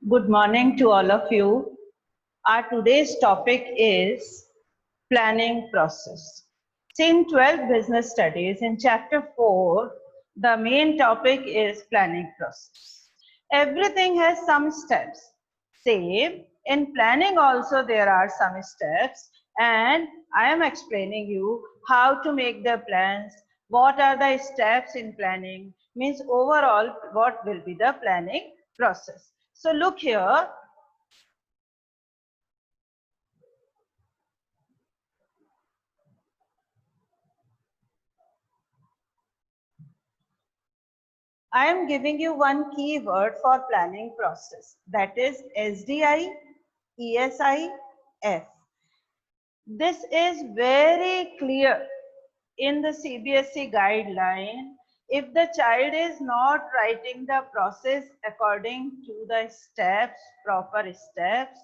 Good morning to all of you. Our today's topic is planning process. See, in 12 business studies, in chapter 4, the main topic is planning process. Everything has some steps. Same, in planning also there are some steps, and I am explaining you how to make the plans, what are the steps in planning, means overall what will be the planning process. So look here, I am giving you one keyword for planning process, that is SDI, ESI, F. This is very clear in the CBSE guideline. If the child is not writing the process according to the steps, proper steps,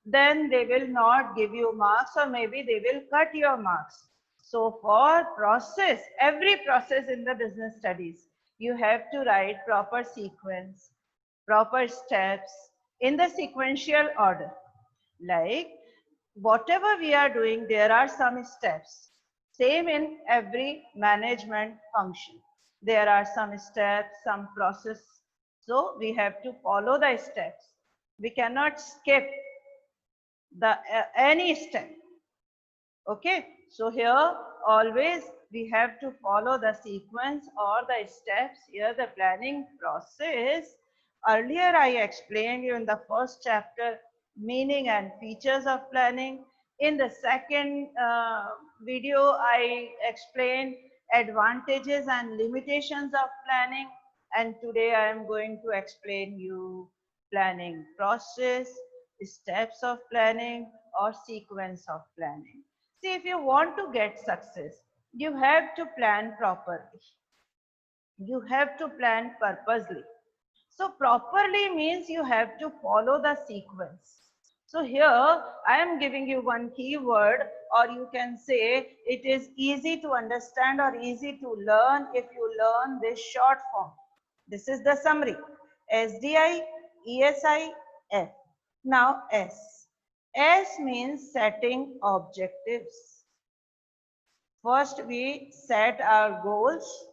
then they will not give you marks, or maybe they will cut your marks. So for process, every process in the business studies, you have to write proper sequence, proper steps in the sequential order. Like whatever we are doing, there are some steps. Same in every management function. There are some steps, some process. So we have to follow the steps. We cannot skip the any step. Okay, so here always we have to follow the sequence or the steps. Here the planning process. Earlier I explained you in the first chapter meaning and features of planning. In the second video I explained advantages and limitations of planning, and today I am going to explain you planning process, steps of planning or sequence of planning. See, if you want to get success, you have to plan properly. You have to plan purposely. So properly means you have to follow the sequence. So here I am giving you one keyword, or you can say it is easy to understand or easy to learn if you learn this short form. This is the summary. SDI, ESI, F. Now S. S means setting objectives. First, we set our goals,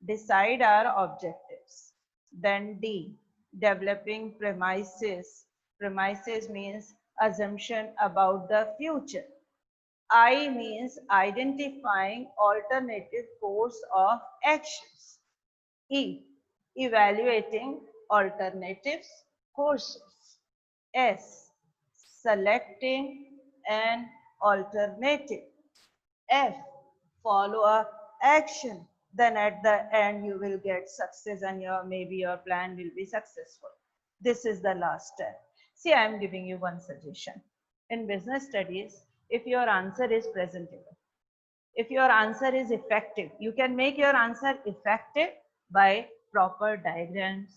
decide our objectives. Then D, developing premises. Premises means assumption about the future. I means identifying alternative course of actions. E, evaluating alternatives courses. S, selecting an alternative. F, follow up action. Then at the end you will get success, and maybe your plan will be successful. This is the last step. See, I am giving you one suggestion. In business studies, if your answer is presentable, if your answer is effective, you can make your answer effective by proper diagrams.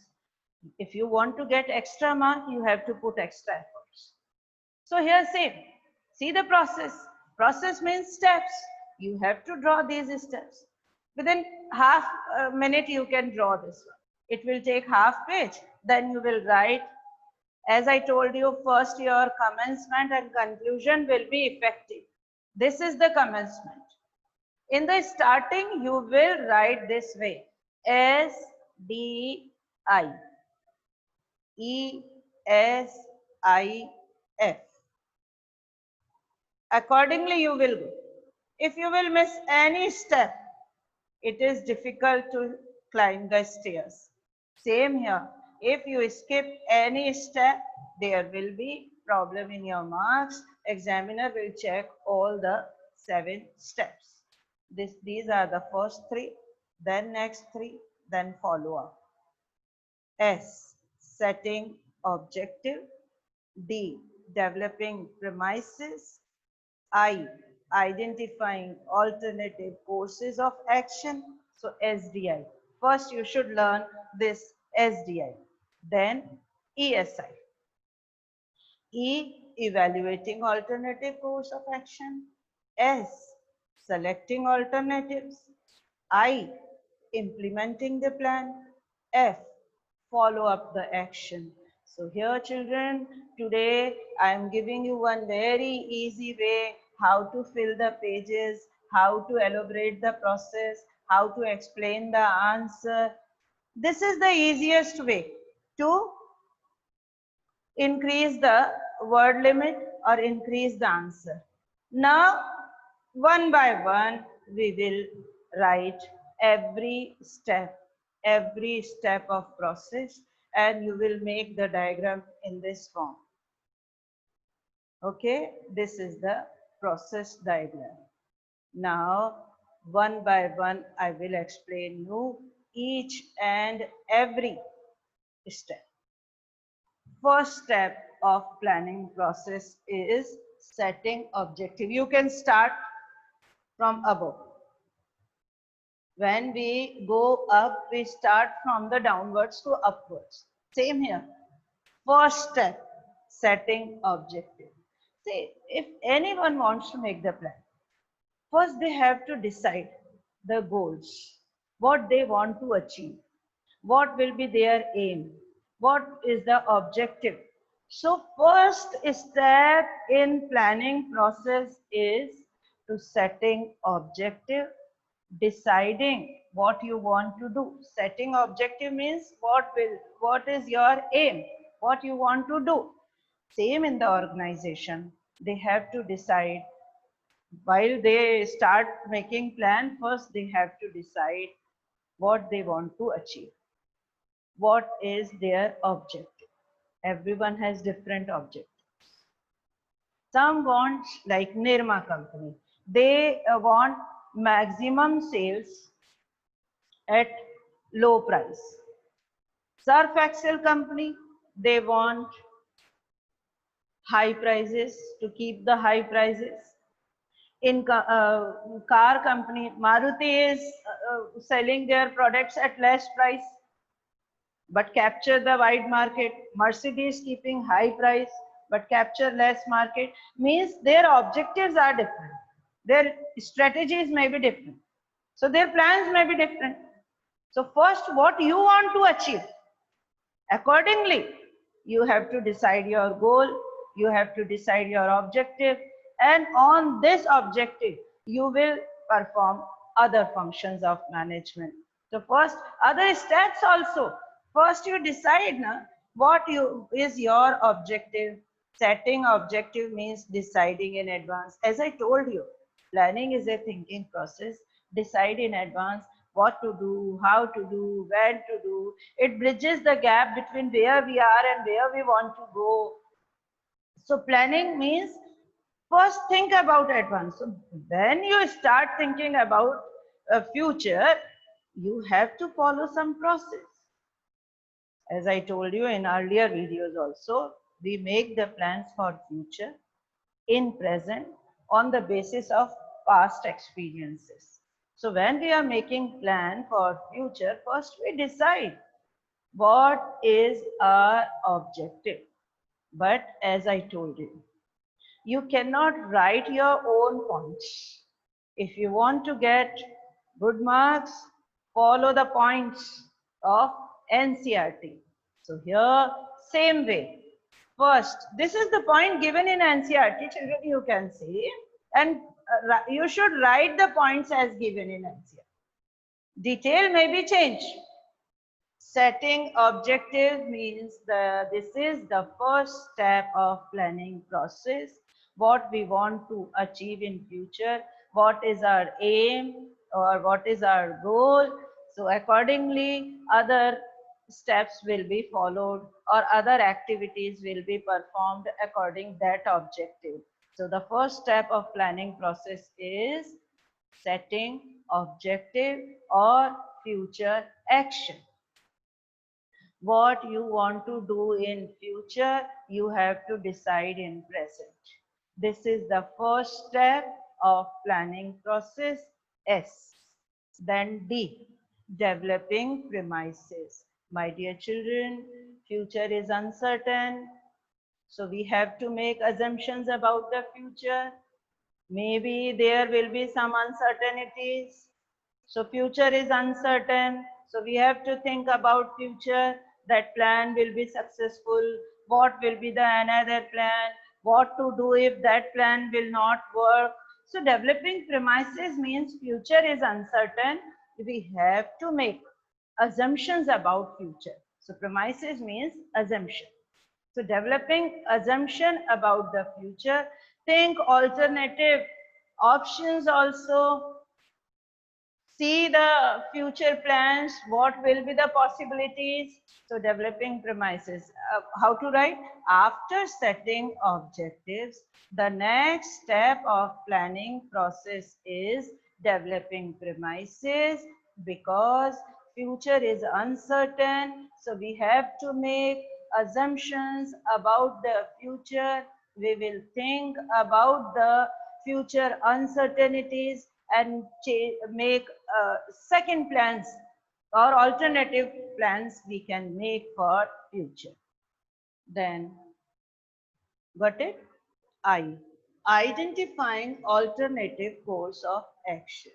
If you want to get extra mark, you have to put extra efforts. So here see the process. Process means steps. You have to draw these steps. Within half a minute you can draw this one. It will take half page. Then you will write. As I told you, first your commencement and conclusion will be effective. This is the commencement. In the starting, you will write this way. S, D, I. E, S, I, F. Accordingly, you will go. If you will miss any step, it is difficult to climb the stairs. Same here. If you skip any step, there will be problem in your marks. Examiner will check all the 7 steps. These are the first 3, then next 3, then follow up. S, setting objective. D, developing premises. I, identifying alternative courses of action. So SDI. First you should learn this SDI. Then ESI. E, evaluating alternative course of action. S, selecting alternatives. I, implementing the plan. F, follow up the action. So here children, today I am giving you one very easy way how to fill the pages, how to elaborate the process, how to explain the answer. This is the easiest way to increase the word limit or increase the answer. Now, one by one, we will write every step of process, and you will make the diagram in this form. Okay, this is the process diagram. Now, one by one, I will explain you each and every step. First step of planning process is setting objective. You can start from above. When we go up, we start from the downwards to upwards. Same here. First step, setting objective. See, if anyone wants to make the plan, first they have to decide the goals, what they want to achieve, what will be their aim, what is the objective. So first step in planning process is to setting objective, deciding what you want to do. Setting objective means what is your aim, what you want to do. Same in the organization, they have to decide. While they start making plan, first they have to decide what they want to achieve, what is their objective. Everyone has different objectives. Some want, like Nirma company, they want maximum sales at low price. Surf Excel company, they want high prices, to keep the high prices. In car company, Maruti is selling their products at less price but capture the wide market. Mercedes keeping high price but capture less market. Means their objectives are different, their strategies may be different, so their plans may be different. So first, what you want to achieve, accordingly you have to decide your goal, you have to decide your objective, and on this objective you will perform other functions of management. So first, other steps also, first you decide na, what you is your objective. Setting objective means deciding in advance. As I told you, planning is a thinking process. Decide in advance what to do, how to do, when to do. It bridges the gap between where we are and where we want to go. So planning means first think about advance. So when you start thinking about a future, you have to follow some process. As I told you in earlier videos also, we make the plans for future in present on the basis of past experiences. So when we are making plan for future, first we decide what is our objective. But as I told you, you cannot write your own points. If you want to get good marks, follow the points of NCERT. So here, same way. First, this is the point given in NCERT, children, you can see, and you should write the points as given in NCERT. Detail may be changed. Setting objective means this is the first step of planning process. What we want to achieve in future, what is our aim or what is our goal. So accordingly, other steps will be followed or other activities will be performed according that objective. So the first step of planning process is setting objective or future action. What you want to do in future, you have to decide in present. This is the first step of planning process, S. Then D, developing premises. My dear children, future is uncertain. So we have to make assumptions about the future. Maybe there will be some uncertainties. So future is uncertain. So we have to think about future. that plan will be successful, what will be the another plan, what to do if that plan will not work. So developing premises means future is uncertain. We have to make assumptions about future. So premises means assumption. So developing assumption about the future, think alternative options also, see the future plans, what will be the possibilities. So developing premises, how to write? After setting objectives, the next step of planning process is developing premises, because future is uncertain. So we have to make assumptions about the future. We will think about the future uncertainties and make second plans or alternative plans we can make for future. Then, got it? I, identifying alternative course of action.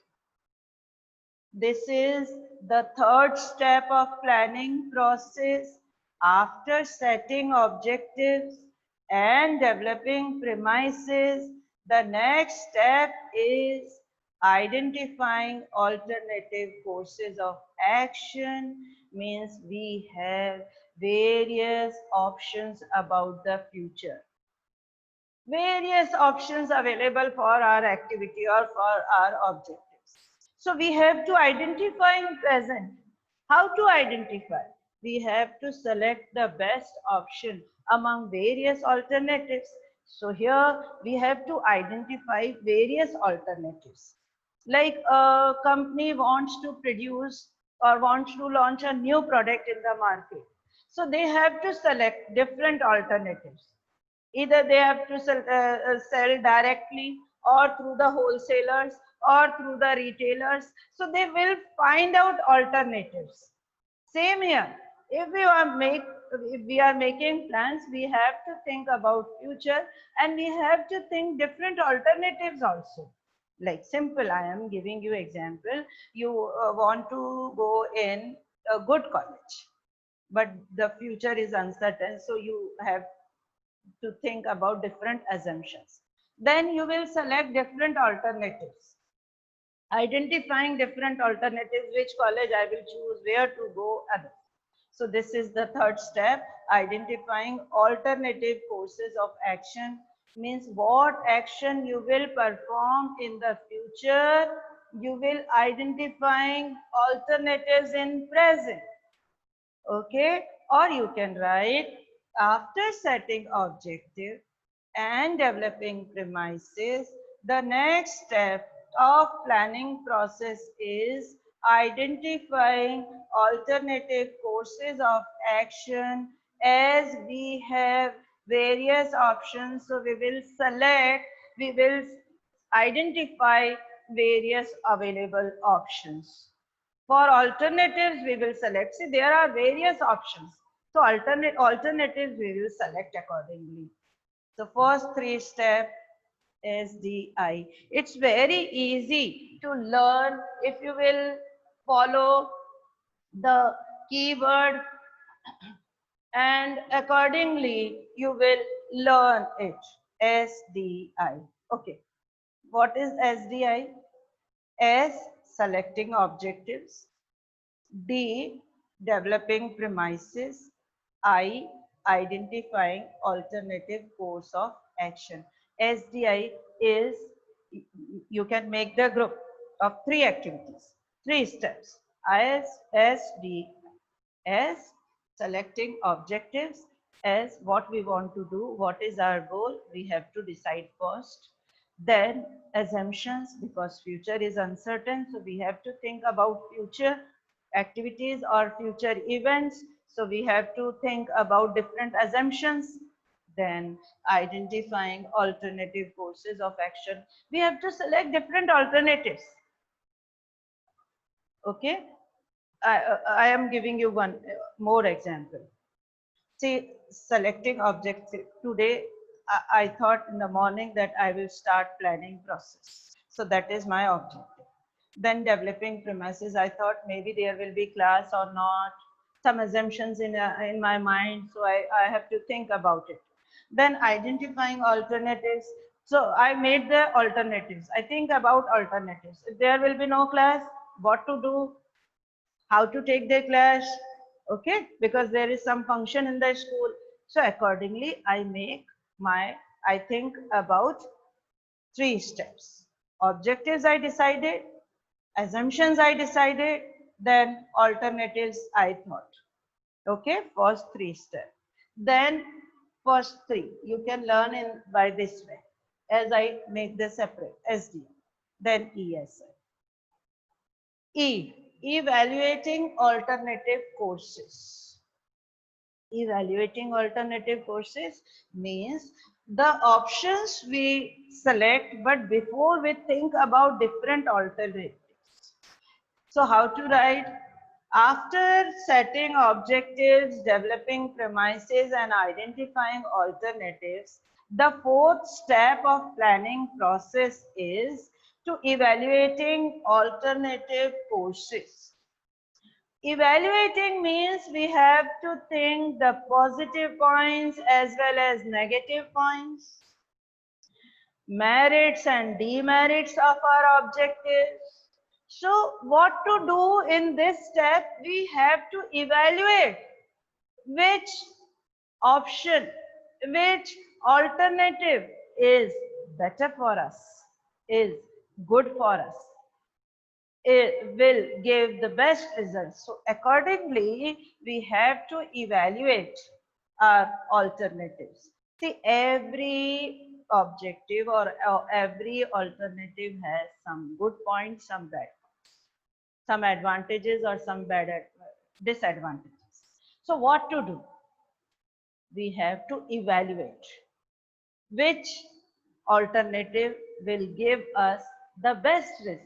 This is the third step of planning process. After setting objectives and developing premises, the next step is identifying alternative courses of action. Means we have various options about the future. Various options available for our activity or for our objectives. So we have to identify in present. How to identify? We have to select the best option among various alternatives. So here we have to identify various alternatives. Like a company wants to produce or wants to launch a new product in the market. So they have to select different alternatives. Either they have to sell directly or through the wholesalers or through the retailers. So they will find out alternatives. Same here. If we are making plans, we have to think about future and we have to think different alternatives also. Like simple, I am giving you example. You want to go in a good college, but the future is uncertain. So you have to think about different assumptions. Then you will select different alternatives. Identifying different alternatives, which college I will choose, where to go, other. So this is the third step, identifying alternative courses of action. Means what action you will perform in the future. You will identifying alternatives in present. Okay, or you can write, after setting objective and developing premises, the next step of planning process is identifying alternative courses of action. As we have various options, so we will select, we will identify various available options. For alternatives, we will select. See, there are various options. So alternatives we will select accordingly. The first three steps SDI. It's very easy to learn if you will follow the keyword and accordingly you will learn it. SDI. Okay. What is SDI? S, selecting objectives. D, developing premises. I, identifying alternative course of action. SDI is, you can make the group of three activities, three steps. D, S, selecting objectives. S, what we want to do, what is our goal, we have to decide first. Then assumptions, because future is uncertain, so we have to think about future activities or future events. So we have to think about different assumptions. Then identifying alternative courses of action. We have to select different alternatives. Okay. I am giving you one more example. See, selecting objective. Today, I thought in the morning that I will start planning process. So that is my objective. Then developing premises, I thought maybe there will be class or not. some assumptions in my mind, so I have to think about it. Then identifying alternatives. So I made the alternatives. I think about alternatives. If there will be no class, what to do, how to take the class, okay, because there is some function in the school. So accordingly, I think about 3 steps. Objectives I decided, assumptions I decided, then alternatives I thought. Okay, first 3 steps. Then first three, you can learn in by this way, as I make this separate, SD, then ESI. Evaluating alternative courses. Evaluating alternative courses means the options we select, but before we think about different alternatives. So how to write? After setting objectives, developing premises, and identifying alternatives, the fourth step of planning process is to evaluating alternative courses. Evaluating means we have to think the positive points as well as negative points, merits and demerits of our objectives. So what to do in this step? We have to evaluate which option, which alternative is better for us, is good for us, it will give the best results. So accordingly, we have to evaluate our alternatives. See, every objective or every alternative has some good points, some bad points, some advantages or some disadvantages. So what to do? We have to evaluate which alternative will give us the best result.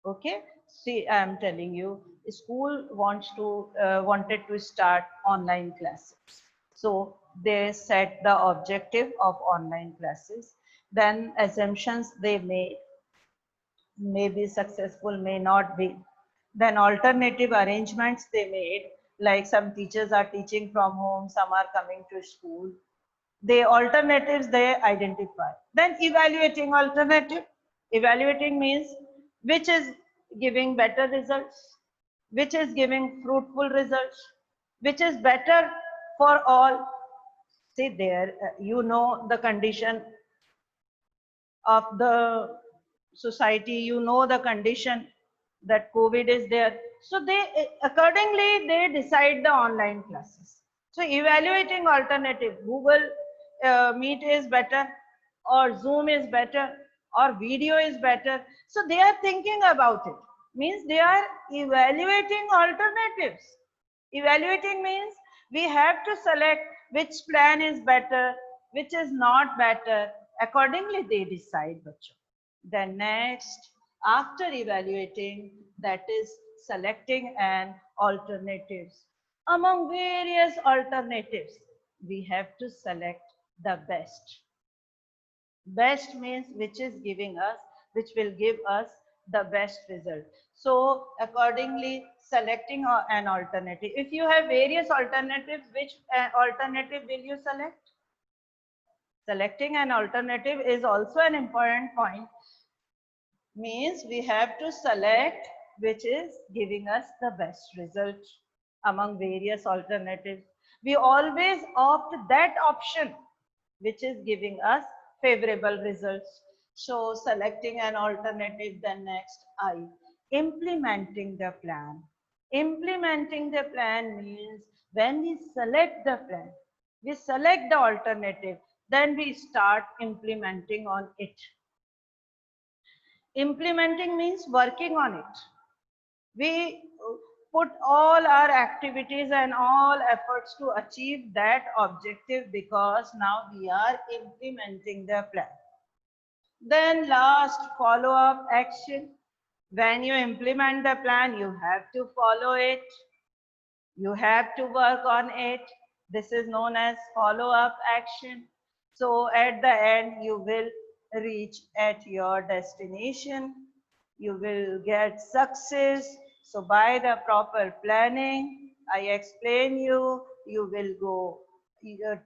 Okay, see, I am telling you, school wanted to start online classes. So they set the objective of online classes. Then assumptions they made may be successful, may not be. Then alternative arrangements they made, like some teachers are teaching from home, some are coming to school. The alternatives they identify. Then evaluating alternative. Evaluating means which is giving better results, which is giving fruitful results, which is better for all. See there, you know the condition of the society, you know the condition that COVID is there. So they accordingly they decide the online classes. So evaluating alternative, Google Meet is better, or Zoom is better, or video is better. So they are thinking about it. Means they are evaluating alternatives. Evaluating means we have to select which plan is better, which is not better. Accordingly, they decide. Bachcho. Then next, after evaluating, that is selecting an alternatives. Among various alternatives, we have to select the best. Best means which is giving us, which will give us the best result. So accordingly, selecting an alternative. If you have various alternatives, which alternative will you select? Selecting an alternative is also an important point. Means we have to select which is giving us the best result among various alternatives. We always opt that option which is giving us favorable results. So selecting an alternative, then next I. Implementing the plan. Implementing the plan means when we select the plan, we select the alternative, then we start implementing on it. Implementing means working on it. We put all our activities and all efforts to achieve that objective because now we are implementing the plan. Then last, follow-up action. When you implement the plan, you have to follow it. You have to work on it. This is known as follow-up action. So at the end, you will reach at your destination. You will get success. So by the proper planning, I explain you, you will go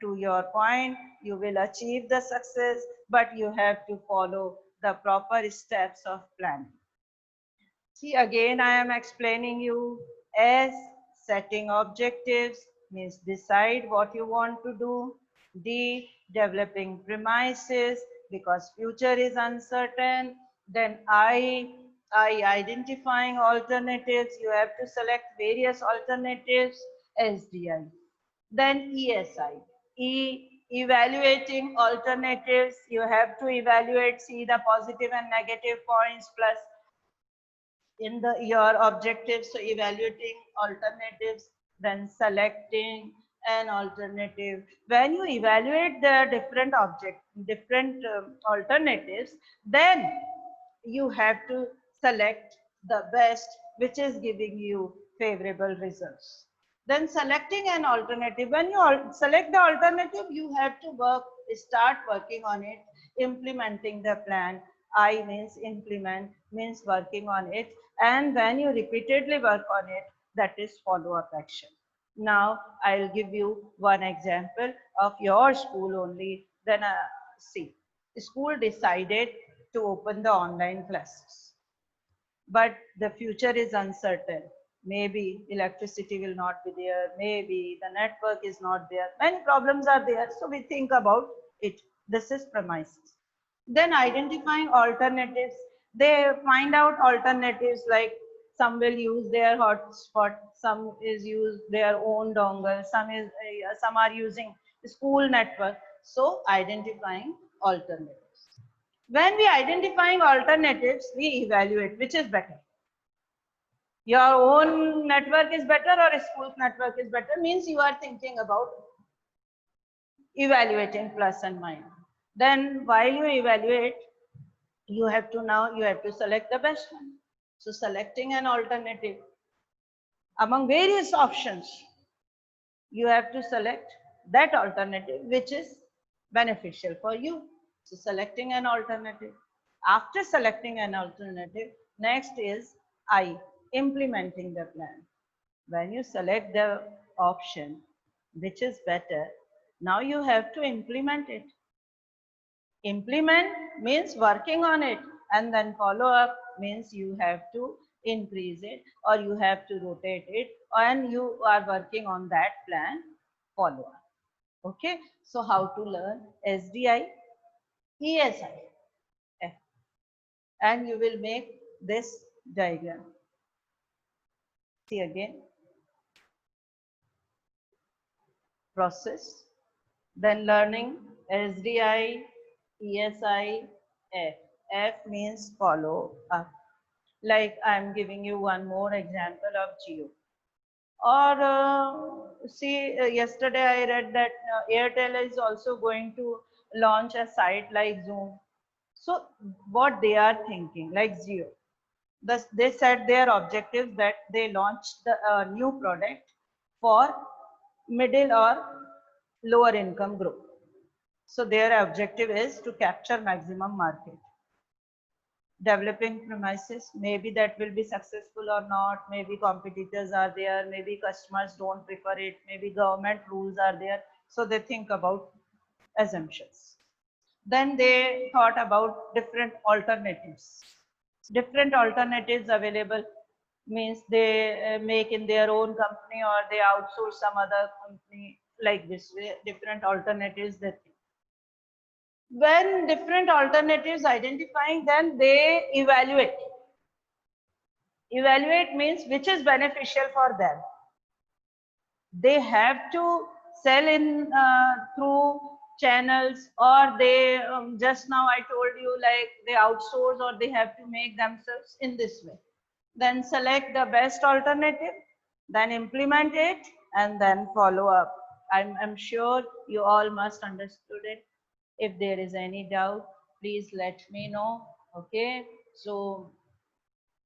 to your point, you will achieve the success, but you have to follow the proper steps of planning. See, again, I am explaining you as setting objectives means decide what you want to do. D, developing premises because future is uncertain. Then I identifying alternatives. You have to select various alternatives. SDI. Then ESI. Evaluating alternatives. You have to evaluate, see the positive and negative points plus in the your objectives, so evaluating alternatives, then selecting an alternative. When you evaluate the different alternatives, then you have to select the best which is giving you favorable results. Then selecting an alternative, when you select the alternative, you have to start working on it, implementing the plan. I means implement, means working on it. And when you repeatedly work on it, that is follow-up action. Now, I'll give you one example of your school only. Then see, school decided to open the online classes, but the future is uncertain. Maybe electricity will not be there, maybe the network is not there, many problems are there, so we think about it. This is premises. Then identifying alternatives, they find out alternatives like some will use their hotspot, some is use their own dongle, some are using school network. So identifying alternatives. When we identifying alternatives, we evaluate which is better. Your own network is better or a school's network is better, means you are thinking about evaluating plus and minus. Then while you evaluate, you have to select the best one. So selecting an alternative among various options, you have to select that alternative which is beneficial for you. So selecting an alternative. After selecting an alternative, next is I, implementing the plan. When you select the option which is better, now you have to implement it. Implement means working on it, and then follow up means you have to increase it or you have to rotate it, and you are working on that plan follow up. Okay, so how to learn SDI, ESI, F, and you will make this diagram. See again, process, then learning SDI, ESI, F. F means follow up. Like I'm giving you one more example of Geo. Or yesterday I read that Airtel is also going to launch a site like Zoom. So what they are thinking, like Geo, thus they set their objectives that they launched the new product for middle or lower income group. So their objective is to capture maximum market. Developing premises, maybe that will be successful or not, maybe competitors are there, maybe customers don't prefer it, maybe government rules are there, so they think about assumptions. Then they thought about different alternatives available, means they make in their own company or they outsource some other company, like this way different alternatives they think. When different alternatives identifying, then they evaluate. Evaluate means which is beneficial for them. They have to sell in through channels, or they just now I told you like they outsource, or they have to make themselves in this way. Then select the best alternative, then implement it, and then follow up. I'm sure you all must understood it. If there is any doubt, please let me know. Okay, so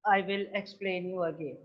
I will explain you again.